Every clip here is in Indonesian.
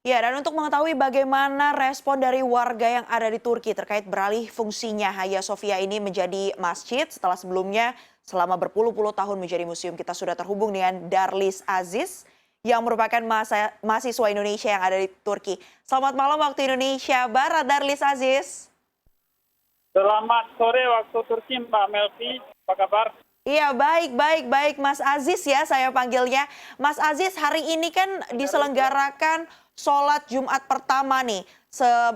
Ya, dan untuk mengetahui bagaimana respon dari warga yang ada di Turki terkait beralih fungsinya Hagia Sophia ini menjadi masjid setelah sebelumnya selama berpuluh-puluh tahun menjadi museum. Kita sudah terhubung dengan Darlis Aziz yang merupakan mahasiswa Indonesia yang ada di Turki. Selamat malam waktu Indonesia Barat, Darlis Aziz. Selamat sore waktu Turki, Mbak Melvi. Apa kabar? Iya, baik, baik, baik. Mas Aziz ya saya panggilnya. Mas Aziz, hari ini kan diselenggarakan sholat Jumat pertama nih.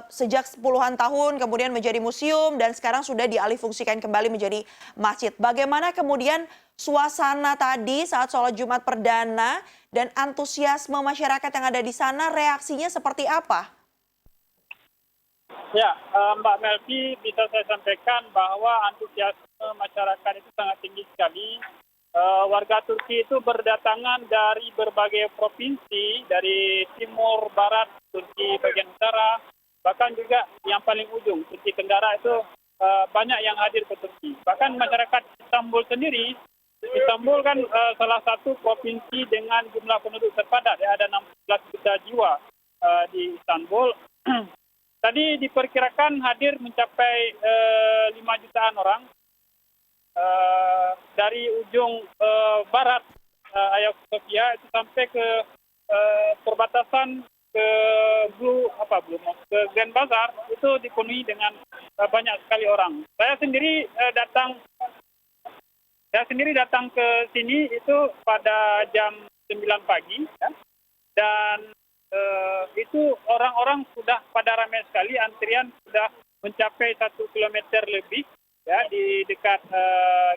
Sejak puluhan tahun kemudian menjadi museum dan sekarang sudah dialihfungsikan kembali menjadi masjid. Bagaimana kemudian suasana tadi saat sholat Jumat perdana dan antusiasme masyarakat yang ada di sana, reaksinya seperti apa? Ya, Mbak Melvi, bisa saya sampaikan bahwa antusiasme masyarakat itu sangat tinggi sekali. Warga Turki itu berdatangan dari berbagai provinsi, dari timur, barat, Turki bagian utara, bahkan juga yang paling ujung, Turki Tenggara itu banyak yang hadir ke Turki. Bahkan masyarakat Istanbul sendiri, Istanbul kan salah satu provinsi dengan jumlah penduduk terpadat, ya, ada 16 juta jiwa di Istanbul. Tadi diperkirakan hadir mencapai 5 jutaan orang dari ujung barat Hagia Sophia itu sampai ke perbatasan ke ke Grand Bazar itu dipenuhi dengan banyak sekali orang. Saya sendiri datang ke sini itu pada jam 9 pagi, ya, dan itu orang-orang sudah pada ramai sekali, antrian sudah mencapai 1 kilometer lebih, ya, di dekat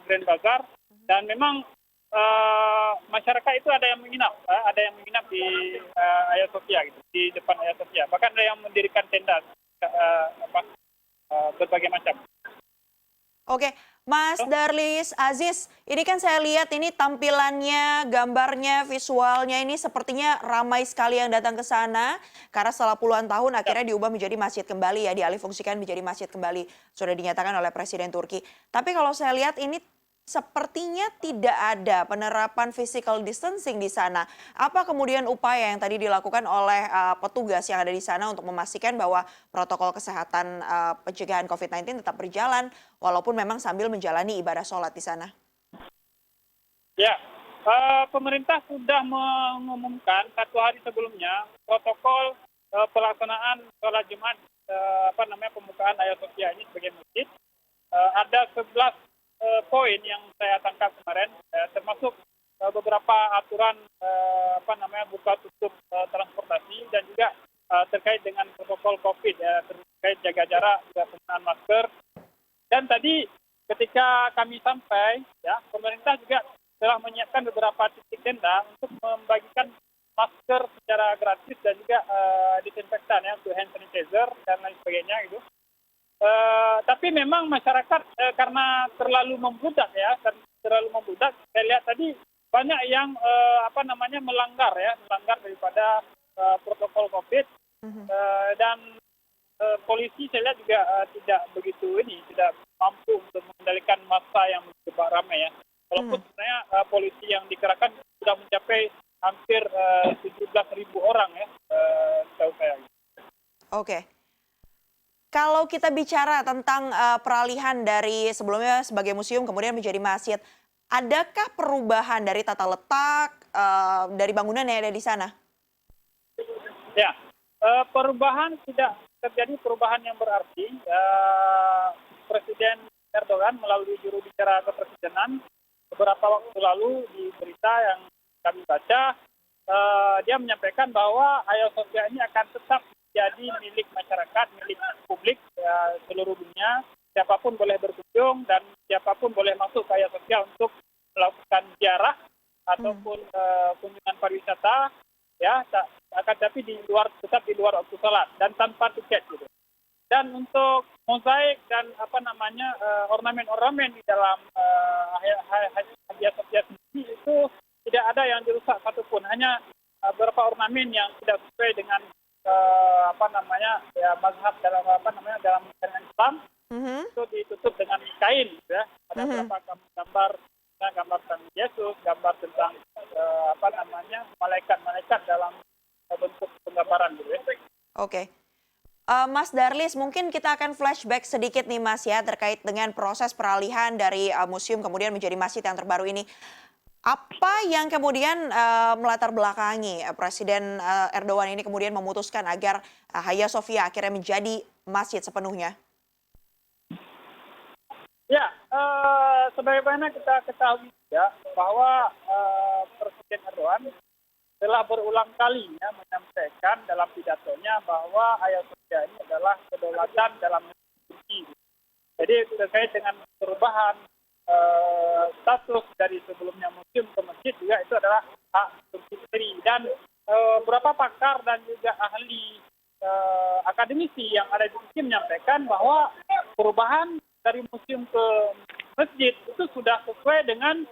Grand Bazar, dan memang masyarakat itu ada yang menginap, di Hagia Sophia gitu, di depan Hagia Sophia, bahkan ada yang mendirikan tenda berbagai macam. Oke, Mas Darlis Aziz, ini kan saya lihat ini tampilannya, gambarnya, visualnya ini sepertinya ramai sekali yang datang ke sana karena setelah puluhan tahun Ya. akhirnya diubah menjadi masjid kembali ya, dialihfungsikan menjadi masjid kembali. Sudah dinyatakan oleh Presiden Turki. Tapi kalau saya lihat ini sepertinya tidak ada penerapan physical distancing di sana. Apa kemudian upaya yang tadi dilakukan oleh petugas yang ada di sana untuk memastikan bahwa protokol kesehatan pencegahan COVID-19 tetap berjalan walaupun memang sambil menjalani ibadah sholat di sana? Ya, pemerintah sudah mengumumkan 1 hari sebelumnya protokol pelaksanaan sholat Jumat pembukaan Hagia Sophia ini sebagai masjid. Ada 11 poin yang saya tangkap kemarin, termasuk beberapa aturan buka tutup transportasi dan juga terkait dengan protokol COVID, ya, terkait jaga jarak, juga penggunaan masker. Dan tadi ketika kami sampai, ya, pemerintah juga telah menyiapkan beberapa titik tenda untuk membagikan masker secara gratis dan juga disinfektan, ya, untuk hand sanitizer dan lain sebagainya gitu. Tapi memang masyarakat karena terlalu membludak, ya, saya lihat tadi banyak yang melanggar daripada protokol COVID. Dan polisi saya lihat juga tidak mampu untuk mengendalikan massa yang cukup ramai, ya. Walaupun sebenarnya polisi yang dikerahkan sudah mencapai hampir 17.000 orang, ya, setahu saya. Oke. Kalau kita bicara tentang peralihan dari sebelumnya sebagai museum kemudian menjadi masjid, adakah perubahan dari tata letak dari bangunan yang ada di sana? Ya, perubahan tidak terjadi perubahan yang berarti. Presiden Erdogan melalui juru bicara kepresidenan beberapa waktu lalu di berita yang kami baca, dia menyampaikan bahwa Hagia Sophia ini akan tetap jadi milik masyarakat, milik publik, ya, seluruh dunia. Siapapun boleh berkunjung dan siapapun boleh masuk ke Hagia Sophia untuk melakukan ziarah ataupun kunjungan pariwisata, ya, akan tapi tetap di luar waktu sholat dan tanpa tiket gitu. Dan untuk mozaik dan ornamen-ornamen di dalam Hagia Sophia sendiri itu tidak ada yang dirusak satupun, hanya beberapa ornamen yang tidak sesuai dengan mazhab dalam dalam syariat Islam. Itu ditutup dengan kain, ya. Ada beberapa gambar tentang Yesus, gambar tentang malaikat-malaikat dalam bentuk penggambaran gitu, ya. Oke. Mas Darlis, mungkin kita akan flashback sedikit nih Mas ya terkait dengan proses peralihan dari museum kemudian menjadi masjid yang terbaru ini. Apa yang kemudian melatar belakangi Presiden Erdogan ini kemudian memutuskan agar Hagia Sophia akhirnya menjadi masjid sepenuhnya? Ya, sebagaimana kita ketahui ya bahwa Presiden Erdogan telah berulang kali ya, menyampaikan dalam pidatonya bahwa Hagia Sophia ini adalah kedaulatan dalam Turki. Jadi terkait dengan perubahan status dari sebelumnya museum ke masjid juga itu adalah hak Turki sendiri. Dan beberapa pakar dan juga ahli akademisi yang ada di Turki menyampaikan bahwa perubahan dari museum ke masjid itu sudah sesuai dengan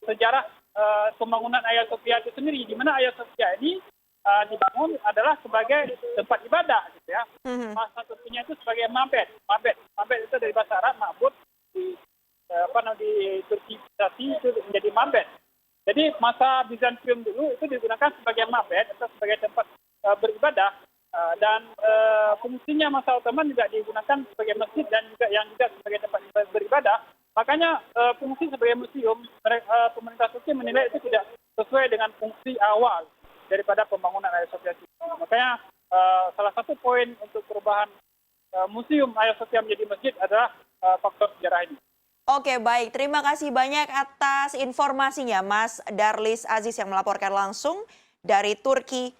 sejarah pembangunan Hagia Sophia itu sendiri, di mana Hagia Sophia ini dibangun adalah sebagai tempat ibadah, gitu ya. Masa Turkinya itu sebagai mabed itu dari bahasa Arab ma'bud, di Turkisasi itu menjadi mabed. Jadi masa Bizantium dulu itu digunakan sebagai mabed atau sebagai tempat beribadah. Dan fungsinya masa Ottoman juga digunakan sebagai masjid dan juga sebagai tempat beribadah. Makanya fungsi sebagai museum, pemerintah Turki menilai itu tidak sesuai dengan fungsi awal daripada pembangunan Hagia Sophia. Makanya salah satu poin untuk perubahan museum Hagia Sophia menjadi masjid adalah faktor sejarah ini. Oke, baik. Terima kasih banyak atas informasinya Mas Darlis Aziz yang melaporkan langsung dari Turki.